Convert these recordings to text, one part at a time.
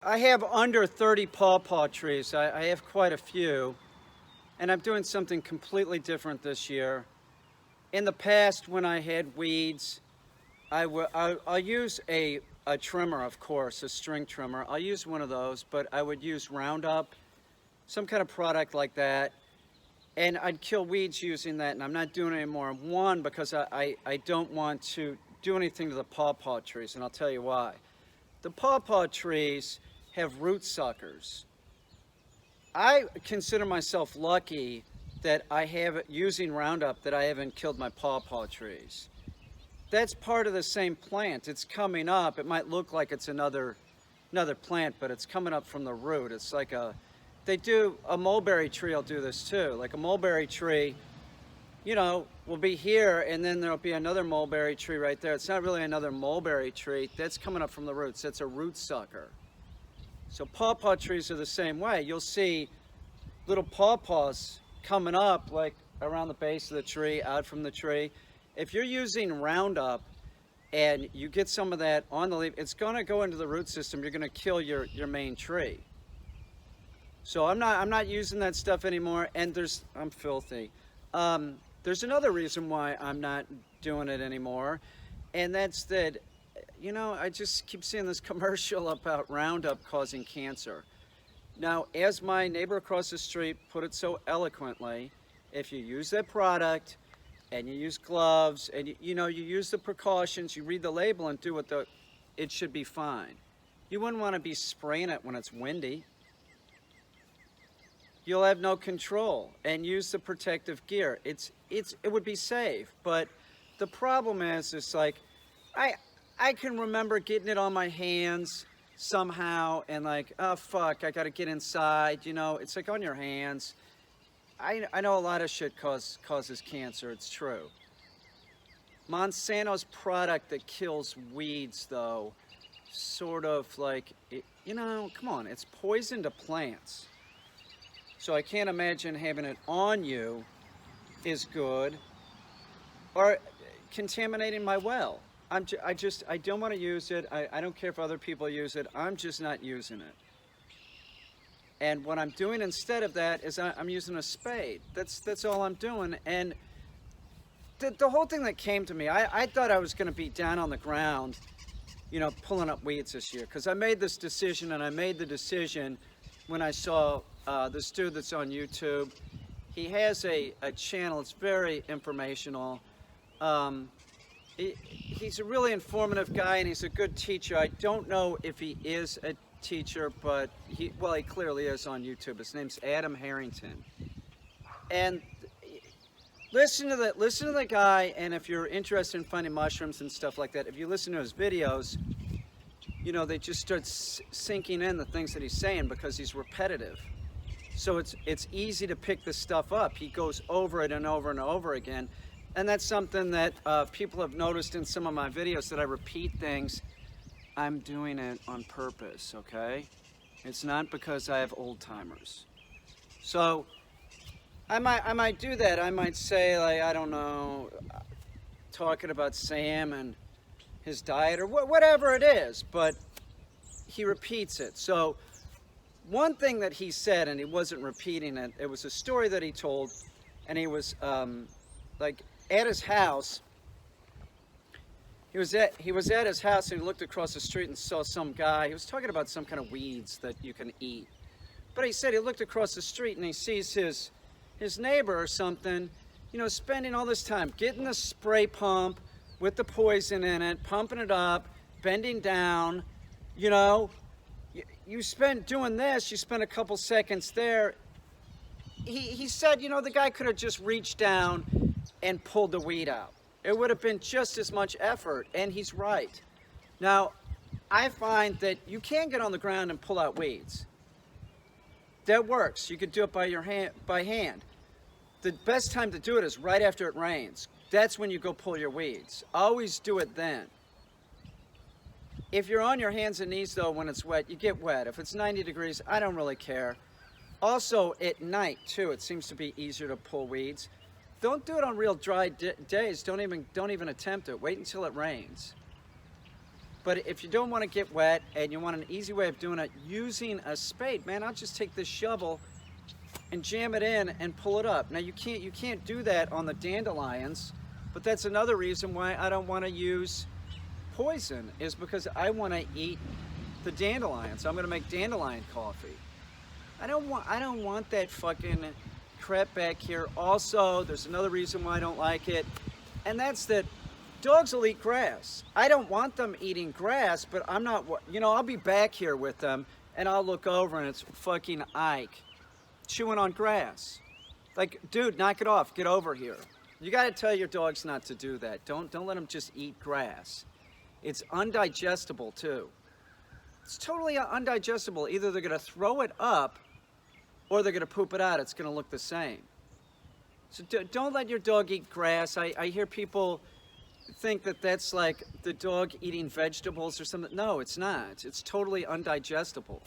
I have under 30 pawpaw trees. I have quite a few, and I'm doing something completely different this year. In the past, when I had weeds, I'll use a trimmer, of course, a string trimmer. I'll use one of those, but I would use Roundup, some kind of product like that, and I'd kill weeds using that, and I'm not doing it anymore. One, because I don't want to do anything to the pawpaw trees, and I'll tell you why. The pawpaw trees have root suckers. I consider myself lucky that I have, using Roundup, that I haven't killed my pawpaw trees. That's part of the same plant. It's coming up. It might look like it's another plant, but it's coming up from the root. It's like a mulberry tree will do this too. Like a mulberry tree, will be here, and then there'll be another mulberry tree right there. It's not really another mulberry tree. That's coming up from the roots. That's a root sucker. So pawpaw trees are the same way. You'll see little pawpaws coming up like around the base of the tree, out from the tree. If you're using Roundup and you get some of that on the leaf, it's going to go into the root system. You're going to kill your main tree. So I'm not using that stuff anymore. And I'm filthy. There's another reason why I'm not doing it anymore, and that's that, I just keep seeing this commercial about Roundup causing cancer. Now, as my neighbor across the street put it so eloquently, if you use that product and you use gloves and you use the precautions, you read the label and do it should be fine. You wouldn't want to be spraying it when it's windy. You'll have no control, and use the protective gear. It would be safe, but the problem is, it's like, I can remember getting it on my hands somehow and like, oh fuck, I gotta get inside, it's like on your hands. I know a lot of shit causes cancer, it's true. Monsanto's product that kills weeds, though, sort of like, come on, it's poison to plants. So I can't imagine having it on you is good, or contaminating my well. I don't want to use it. I don't care if other people use it. I'm just not using it. And what I'm doing instead of that is I'm using a spade. That's all I'm doing. And the whole thing that came to me, I thought I was going to be down on the ground, pulling up weeds this year. Because I made this decision, and I made the decision when I saw this dude that's on YouTube. He has a channel. It's very informational. He's a really informative guy, and he's a good teacher. I don't know if he is a teacher, but he clearly is on YouTube. His name's Adam Haritan. And listen to the guy, and if you're interested in finding mushrooms and stuff like that, if you listen to his videos, they just start sinking in the things that he's saying because he's repetitive. So it's easy to pick this stuff up. He goes over it and over and over again. And that's something that people have noticed in some of my videos, that I repeat things. I'm doing it on purpose, okay? It's not because I have old timers. So I might do that. I might say, like, I don't know, talking about Sam and his diet or whatever it is, but he repeats it. So one thing that he said, and he wasn't repeating it, it was a story that he told, and he was like at his house. He was at his house, and he looked across the street and saw some guy. He was talking about some kind of weeds that you can eat. But he said he looked across the street and he sees his neighbor or something, spending all this time getting the spray pump with the poison in it, pumping it up, bending down, You spend doing this, you spend a couple seconds there. He said, the guy could have just reached down and pulled the weed out. It would have been just as much effort, and he's right. Now, I find that you can get on the ground and pull out weeds. That works. You could do it by hand. The best time to do it is right after it rains. That's when you go pull your weeds. Always do it then. If you're on your hands and knees, though, when it's wet, you get wet. If it's 90 degrees, I don't really care. Also, at night, too, it seems to be easier to pull weeds. Don't do it on real dry days. Don't even attempt it. Wait until it rains. But if you don't want to get wet and you want an easy way of doing it using a spade, man, I'll just take this shovel and jam it in and pull it up. Now you can't do that on the dandelions, but that's another reason why I don't want to use poison, is because I want to eat the dandelions. I'm going to make dandelion coffee. I don't want that fucking crap back here. Also, there's another reason why I don't like it, and that's that dogs will eat grass. I don't want them eating grass, but I'm not, you know, I'll be back here with them and I'll look over and it's fucking Ike chewing on grass. Like, dude, knock it off, get over here. You gotta tell your dogs not to do that. Don't let them just eat grass. It's undigestible too. It's totally undigestible. Either they're gonna throw it up or they're gonna poop it out. It's gonna look the same. So don't let your dog eat grass. I hear people think that that's like the dog eating vegetables or something. No, it's not. It's totally undigestible.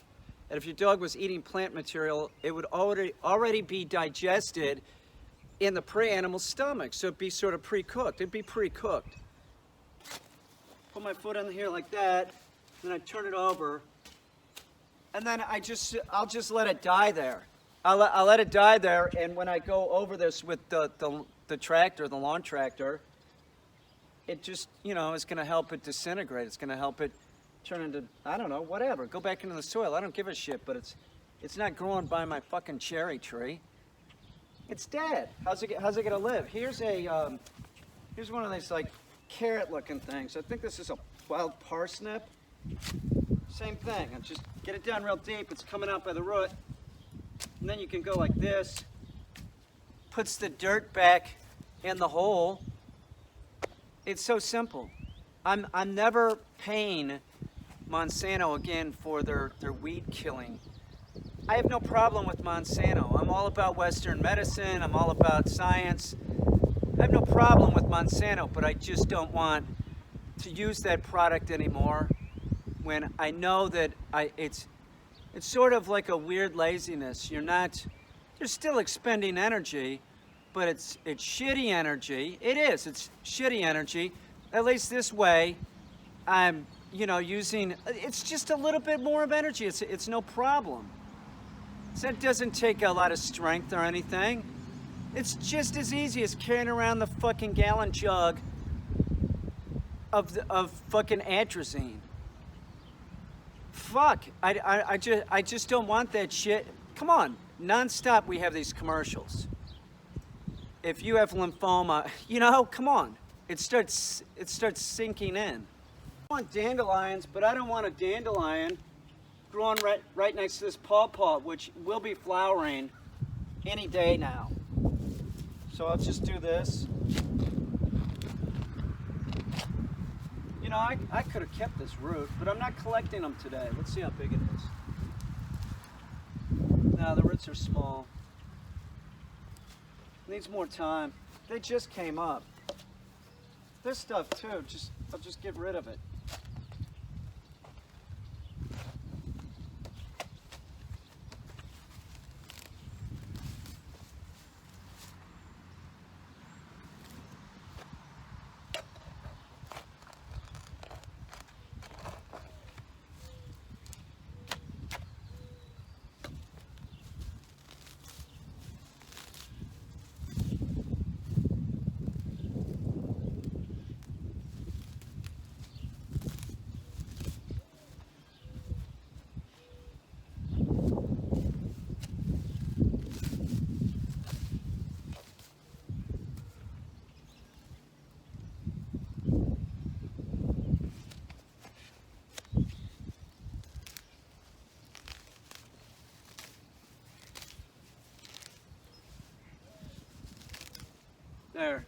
And if your dog was eating plant material, it would already be digested in the prey-animal stomach. So it'd be sort of pre-cooked. It'd be pre-cooked. Put my foot in here like that, then I turn it over, and then I'll just let it die there. I'll let it die there, and when I go over this with the tractor, the lawn tractor, it just, you know, is going to help it disintegrate. It's going to help it turn into, I don't know, whatever. Go back into the soil. I don't give a shit, but it's not growing by my fucking cherry tree. It's dead. How's it going to live? Here's one of these like carrot-looking things. I think this is a wild parsnip. Same thing. I just get it down real deep. It's coming out by the root, and then you can go like this. Puts the dirt back in the hole. It's so simple. I'm never paying Monsanto again for their weed killing. I have no problem with Monsanto. I'm all about Western medicine. I'm all about science. I have no problem with Monsanto, but I just don't want to use that product anymore when I know that it's sort of like a weird laziness. You're still expending energy, but it's shitty energy. It is. It's shitty energy. At least this way, I'm, you know, using. It's just a little bit more of energy. It's no problem. So it doesn't take a lot of strength or anything. It's just as easy as carrying around the fucking gallon jug of fucking atrazine. Fuck. I just don't want that shit. Come on, nonstop we have these commercials. If you have lymphoma, you know, come on. It starts sinking in. I want dandelions, but I don't want a dandelion growing right next to this pawpaw, which will be flowering any day now. So I'll just do this. You know, I could have kept this root, but I'm not collecting them today. Let's see how big it is. No, the roots are small. Needs more time. They just came up. This stuff too, I'll just get rid of it. There.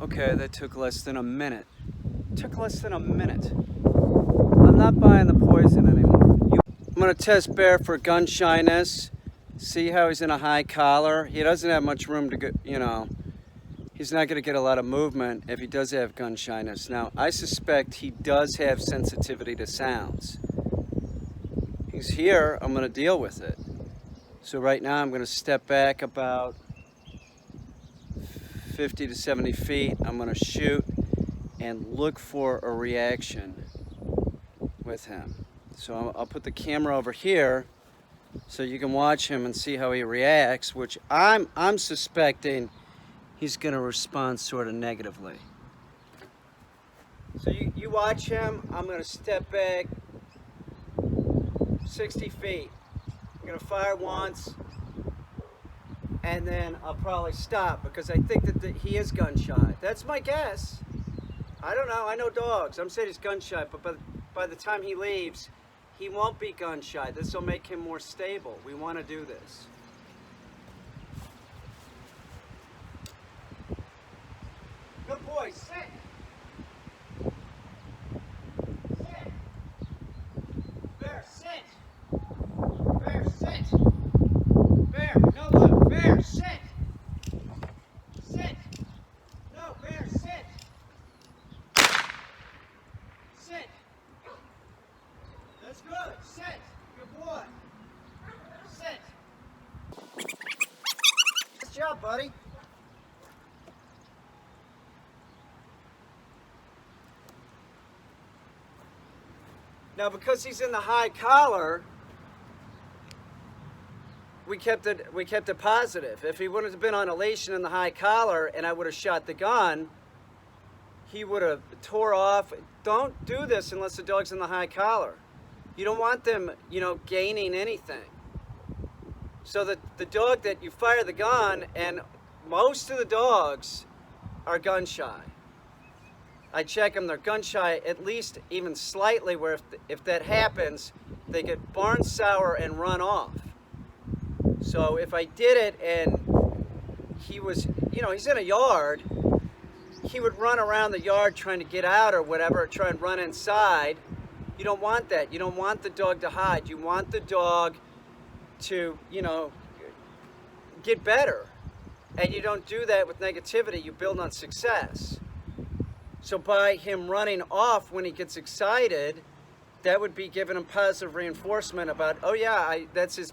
Okay, that took less than a minute. Took less than a minute. I'm not buying the poison anymore. I'm gonna test Bear for gun shyness. See how he's in a high collar. He doesn't have much room to go, you know. He's not going to get a lot of movement if he does have gun shyness. Now, I suspect he does have sensitivity to sounds. he's here, I'm going to deal with it. So right now I'm going to step back about 50 to 70 feet. I'm going to shoot and look for a reaction with him. So I'll put the camera over here so you can watch him and see how he reacts, which I'm suspecting he's going to respond sort of negatively. So you watch him. I'm going to step back 60 feet. I'm going to fire once, and then I'll probably stop because I think that he is gun shy. That's my guess. I don't know. I know dogs. I'm saying he's gun shy, but by the time he leaves, he won't be gun shy. This will make him more stable. We want to do this. Good boy. Sit. Sit. Bear, sit. Bear, sit. Bear, no, look. Bear, sit. Sit. No, bear, sit. Sit. That's good. Sit. Good boy. Sit. Good job, buddy. Now, because he's in the high collar, we kept it positive. If he wouldn't have been on a leash and in the high collar and I would have shot the gun, he would have tore off. Don't do this unless the dog's in the high collar. You don't want them, gaining anything. So that the dog that you fire the gun, and most of the dogs are gun shy. I check them, they're gun shy at least even slightly, where if that happens, they get barn sour and run off. So if I did it and he was, he's in a yard, he would run around the yard trying to get out or whatever, or try and run inside. You don't want that. You don't want the dog to hide. You want the dog to, get better. And you don't do that with negativity. You build on success. So by him running off when he gets excited, that would be giving him positive reinforcement about, oh yeah, that's his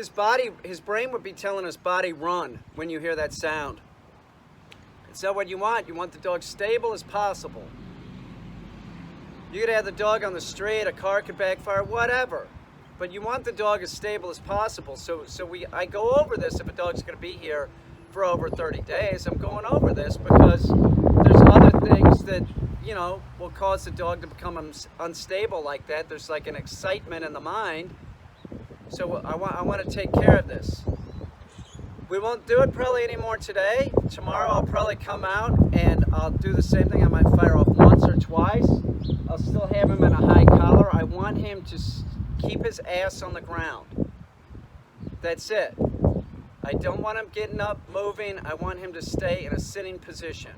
body, his brain would be telling his body run when you hear that sound. It's not what you want. You want the dog stable as possible. You could have the dog on the street, a car could backfire, whatever. But you want the dog as stable as possible. So I go over this if a dog's going to be here for over 30 days. I'm going over this because there's other things that, will cause the dog to become unstable like that. There's like an excitement in the mind. So I want to take care of this. We won't do it probably anymore today. Tomorrow I'll probably come out and I'll do the same thing. I might fire off once or twice. I'll still have him in a high collar. I want him to keep his ass on the ground. That's it. I don't want him getting up, moving. I want him to stay in a sitting position.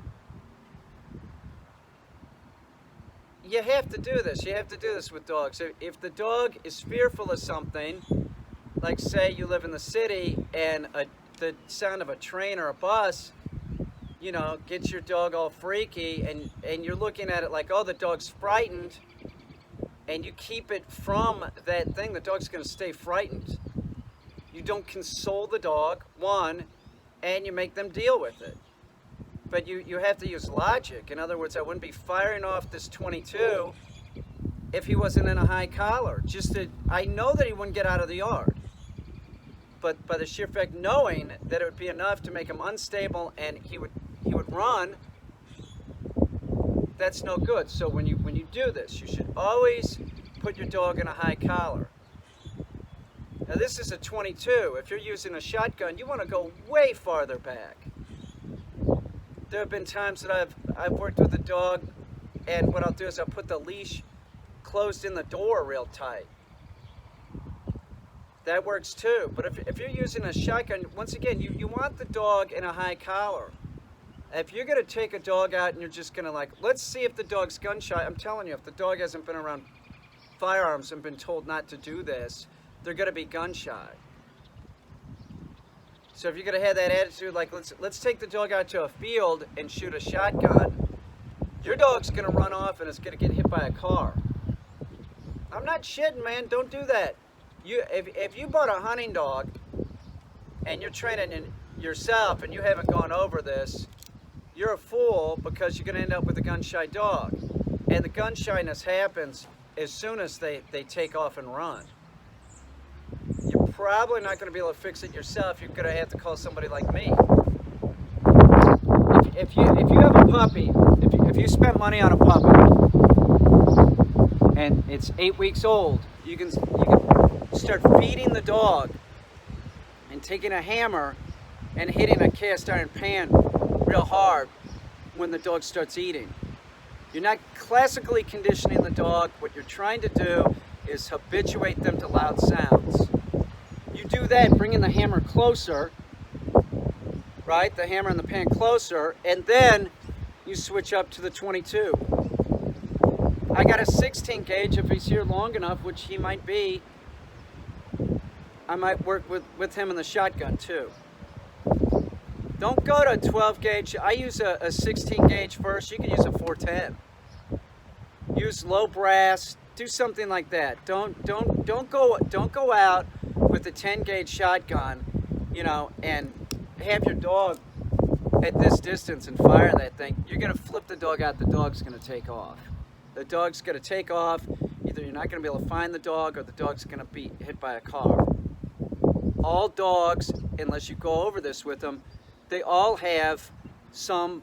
You have to do this. You have to do this with dogs. If the dog is fearful of something, like say you live in the city and the sound of a train or a bus, gets your dog all freaky, and you're looking at it like, oh, the dog's frightened, and you keep it from that thing, the dog's going to stay frightened. You don't console the dog, one, and you make them deal with it. But you have to use logic. In other words, I wouldn't be firing off this 22 if he wasn't in a high collar. I know that he wouldn't get out of the yard. But by the sheer fact knowing that it would be enough to make him unstable and he would run, that's no good. So when you do this, you should always put your dog in a high collar. Now this is a 22. If you're using a shotgun, you want to go way farther back. There have been times that I've worked with a dog, and what I'll do is I'll put the leash closed in the door real tight. That works too. But if you're using a shotgun, once again, you want the dog in a high collar. If you're going to take a dog out and you're just going to let's see if the dog's gun shy. I'm telling you, if the dog hasn't been around firearms and been told not to do this, they're going to be gun shy. So if you're going to have that attitude, like let's take the dog out to a field and shoot a shotgun, your dog's going to run off and it's going to get hit by a car. I'm not shitting, man. Don't do that. If you bought a hunting dog and you're training yourself and you haven't gone over this, you're a fool, because you're going to end up with a gun-shy dog. And the gun shyness happens as soon as they take off and run. You're probably not going to be able to fix it yourself. You're going to have to call somebody like me. If you have a puppy, if you spend money on a puppy and it's 8 weeks old, you can start feeding the dog and taking a hammer and hitting a cast iron pan real hard when the dog starts eating. You're not classically conditioning the dog. What you're trying to do is habituate them to loud sounds. You do that, bringing the hammer closer, right? The hammer and the pan closer, and then you switch up to the 22. I got a 16 gauge if he's here long enough, which he might be. I might work with him in the shotgun too. Don't go to 12 gauge. I use a 16 gauge first. You can use a 410. Use low brass. Do something like that. Don't go out with a 10 gauge shotgun, you know, and have your dog at this distance and fire that thing. You're gonna flip the dog out. The dog's gonna take off. The dog's gonna take off. Either you're not gonna be able to find the dog, or the dog's gonna be hit by a car. All dogs, unless you go over this with them, they all have some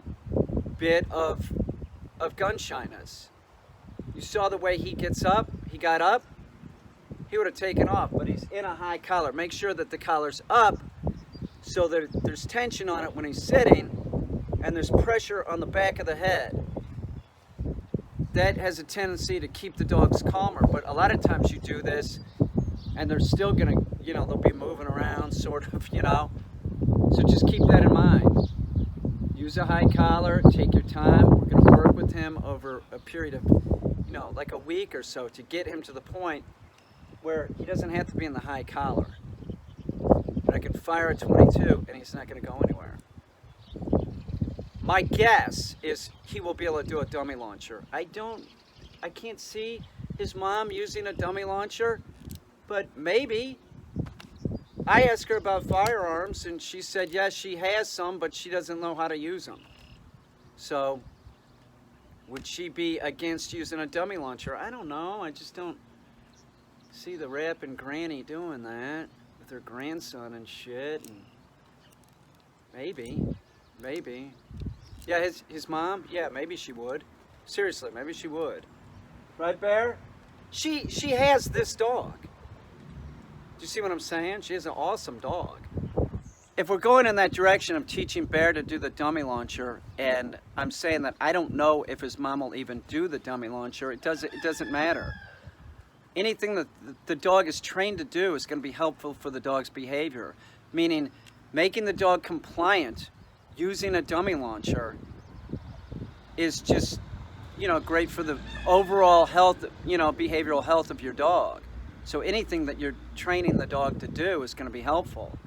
bit of gun shyness. You saw the way he gets up. He got up. He would have taken off, but he's in a high collar. Make sure that the collar's up so that there's tension on it when he's sitting, and there's pressure on the back of the head. That has a tendency to keep the dogs calmer, but a lot of times you do this and they're still gonna, you know, they'll be moving around sort of, you know. So just keep that in mind. Use a high collar, take your time. We're gonna work with him over a period of, you know, like a week or so to get him to the point where he doesn't have to be in the high collar. But I can fire a 22 and he's not gonna go anywhere. My guess is he will be able to do a dummy launcher. I can't see his mom using a dummy launcher, but maybe. I asked her about firearms and she said, yes, she has some, but she doesn't know how to use them. So, would she be against using a dummy launcher? I don't know. I just don't see the rap and granny doing that with her grandson and shit. And maybe. Yeah, his mom, yeah, maybe she would. Seriously, maybe she would. Right, Bear? She has this dog. Do you see what I'm saying? She has an awesome dog. If we're going in that direction of teaching Bear to do the dummy launcher, and I'm saying that I don't know if his mom will even do the dummy launcher, it doesn't matter. Anything that the dog is trained to do is going to be helpful for the dog's behavior, meaning making the dog compliant using a dummy launcher is just, you know, great for the overall health, you know, behavioral health of your dog. So anything that you're training the dog to do is going to be helpful.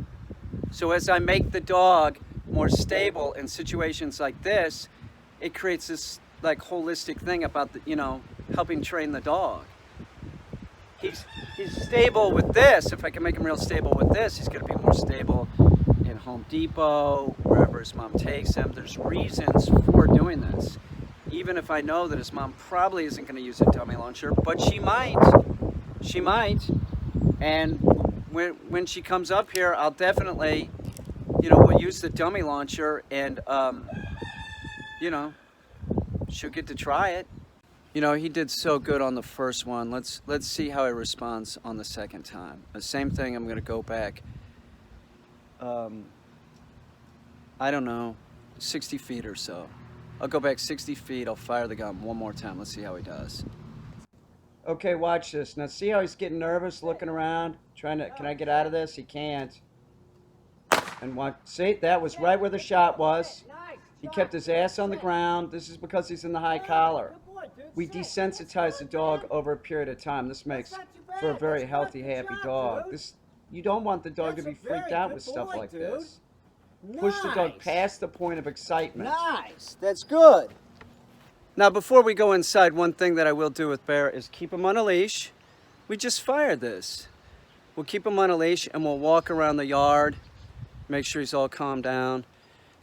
So as I make the dog more stable in situations like this, it creates this like holistic thing about the, you know, helping train the dog. He's stable with this. If I can make him real stable with this, he's going to be more stable in Home Depot, wherever his mom takes him. There's reasons for doing this. Even if I know that his mom probably isn't going to use a dummy launcher, but she might. She might. And when she comes up here, I'll definitely, you know, we'll use the dummy launcher and, you know, she'll get to try it. You know, he did so good on the first one. Let's see how he responds on the second time. The same thing, I'm going to go back, I don't know, 60 feet or so. I'll go back 60 feet, I'll fire the gun one more time. Let's see how he does. Okay, watch this. Now see how he's getting nervous, looking around, trying to, can I get out of this? He can't. And watch, see, that was right where the shot was. He kept his ass on the ground. This is because he's in the high collar. We desensitize the dog over a period of time. This makes for a very healthy, happy dog. You don't want the dog to be freaked out with stuff like this. Push the dog past the point of excitement. Nice. That's good. Now, before we go inside, one thing that I will do with Bear is keep him on a leash. we just fired this. We'll keep him on a leash and we'll walk around the yard, make sure he's all calmed down.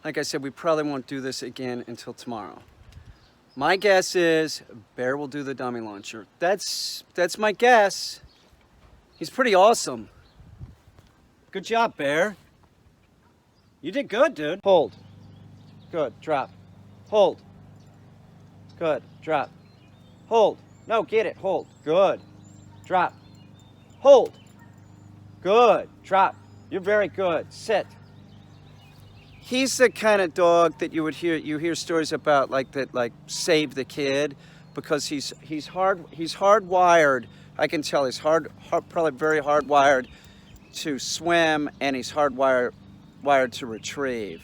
Like I said, we probably won't do this again until tomorrow. My guess is Bear will do the dummy launcher. That's my guess. He's pretty awesome. Good job, Bear. You did good, dude. Hold. Good. Drop. Hold. Good. Drop. Hold. No, get it. Hold. Good. Drop. Hold. Good. Drop. You're very good. Sit. He's the kind of dog that you hear stories about, like that, like save the kid, because he's hardwired. I can tell he's probably very hardwired to swim, and he's wired to retrieve.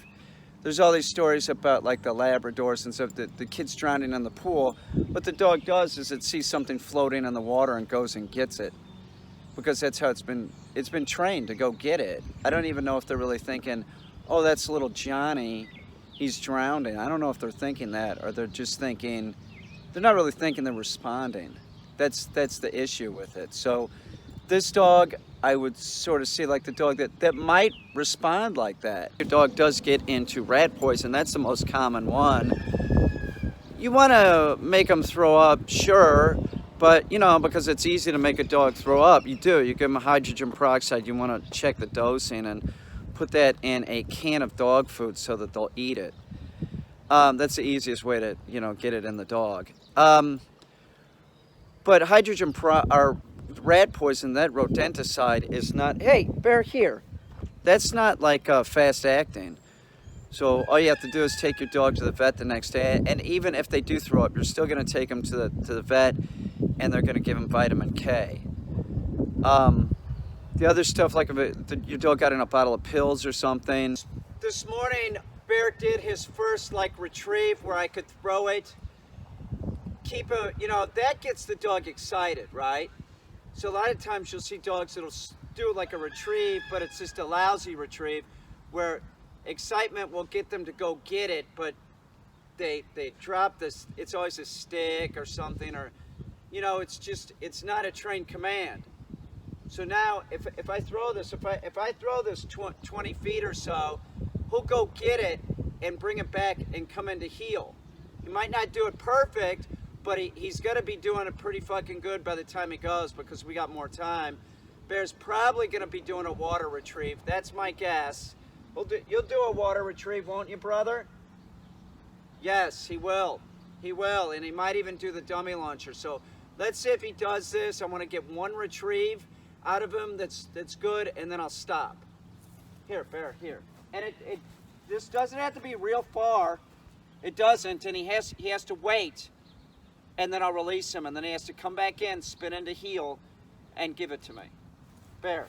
There's all these stories about like the Labradors and stuff, that the kid's drowning in the pool. What the dog does is it sees something floating in the water and goes and gets it, because that's how it's been trained to go get it. I don't even know if they're really thinking, oh, that's little Johnny, he's drowning. I don't know if they're thinking that, or they're just thinking, they're not really thinking, they're responding. That's the issue with it. So this dog, I would sort of see like the dog that might respond like that. Your dog does get into rat poison, that's the most common one. You want to make them throw up, sure, but you know, because it's easy to make a dog throw up, you do. You give them hydrogen peroxide, you want to check the dosing and put that in a can of dog food so that they'll eat it. That's the easiest way to, you know, get it in the dog. But or rat poison, that rodenticide is not, hey, Bear, here. That's not like fast acting. So all you have to do is take your dog to the vet the next day, and even if they do throw up, you're still going to take them to the vet, and they're going to give them vitamin K. The other stuff, like if your dog got in a bottle of pills or something. This morning, Bear did his first like retrieve where I could throw it. You know, that gets the dog excited, right? So a lot of times you'll see dogs that'll do like a retrieve, but it's just a lousy retrieve where excitement will get them to go get it, but they drop this, it's always a stick or something, or, you know, it's not a trained command. So now, if I throw this, if I throw this 20 feet or so, he'll go get it and bring it back and come into heel. He might not do it perfect, but he's going to be doing it pretty fucking good by the time he goes, because we got more time. Bear's probably going to be doing a water retrieve. That's my guess. You'll do a water retrieve, won't you, brother? Yes, he will. He will, and he might even do the dummy launcher. So let's see if he does this. I want to get one retrieve out of him that's good, and then I'll stop. Here, Bear, here. And this doesn't have to be real far. It doesn't, and he has to wait, and then I'll release him, and then he has to come back in, spin into heel, and give it to me. Bear.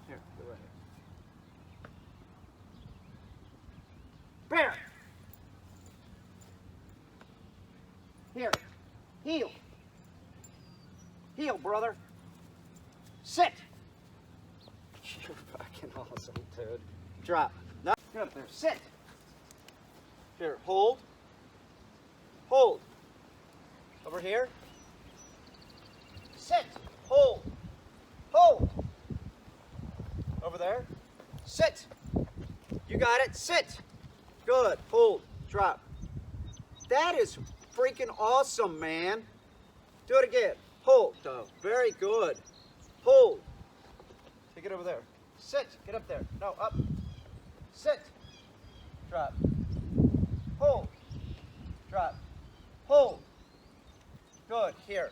Here, go right here. Bear. Here. Heel. Heel, brother. Sit. You're fucking awesome, dude. Drop. No, get up there. Sit. Here, hold. Hold. Over here. Sit. Hold. Hold. Over there. Sit. You got it. Sit. Good. Hold. Drop. That is freaking awesome, man. Do it again. Hold, though. Very good. Hold. Take it over there. Sit. Get up there. No, up. Sit. Drop. Hold. Drop. Hold. Good. Here.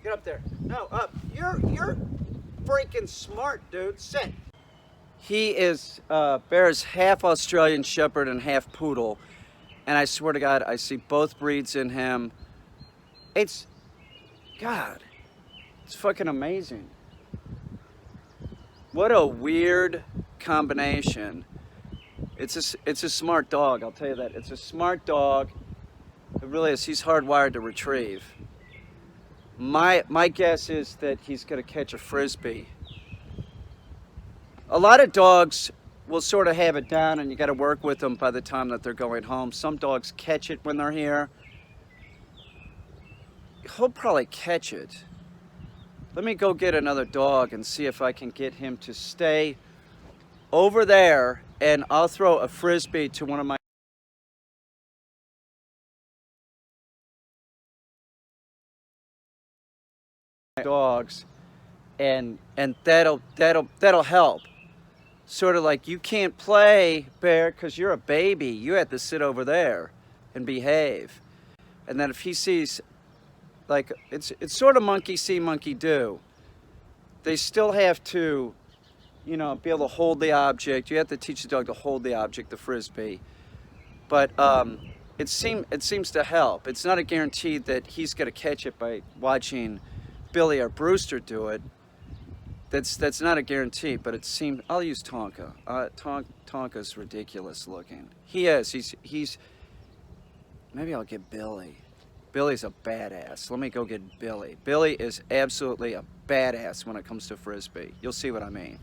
Get up there. No, up. You're freaking smart, dude. Sit. He is, Bear is half Australian Shepherd and half Poodle. And I swear to God, I see both breeds in him. God, it's fucking amazing. What a weird combination. It's a smart dog, I'll tell you that. It's a smart dog. It really is. He's hardwired to retrieve. My guess is that he's going to catch a frisbee. A lot of dogs will sort of have it down, and you got to work with them by the time that they're going home. Some dogs catch it when they're here. He'll probably catch it. Let me go get another dog and see if I can get him to stay over there, and I'll throw a frisbee to one of my dogs, and that'll help. Sort of like, you can't play, Bear, because you're a baby. You have to sit over there and behave. And then if he sees, like, it's sort of monkey see, monkey do. They still have to, you know, be able to hold the object. You have to teach the dog to hold the object, the frisbee. But it seems to help. It's not a guarantee that he's going to catch it by watching Billy or Brewster do it. That's not a guarantee, but it seems. I'll use Tonka. Tonka's ridiculous looking. He is. He's. Maybe I'll get Billy. Billy's a badass. Let me go get Billy. Billy is absolutely a badass when it comes to frisbee. You'll see what I mean.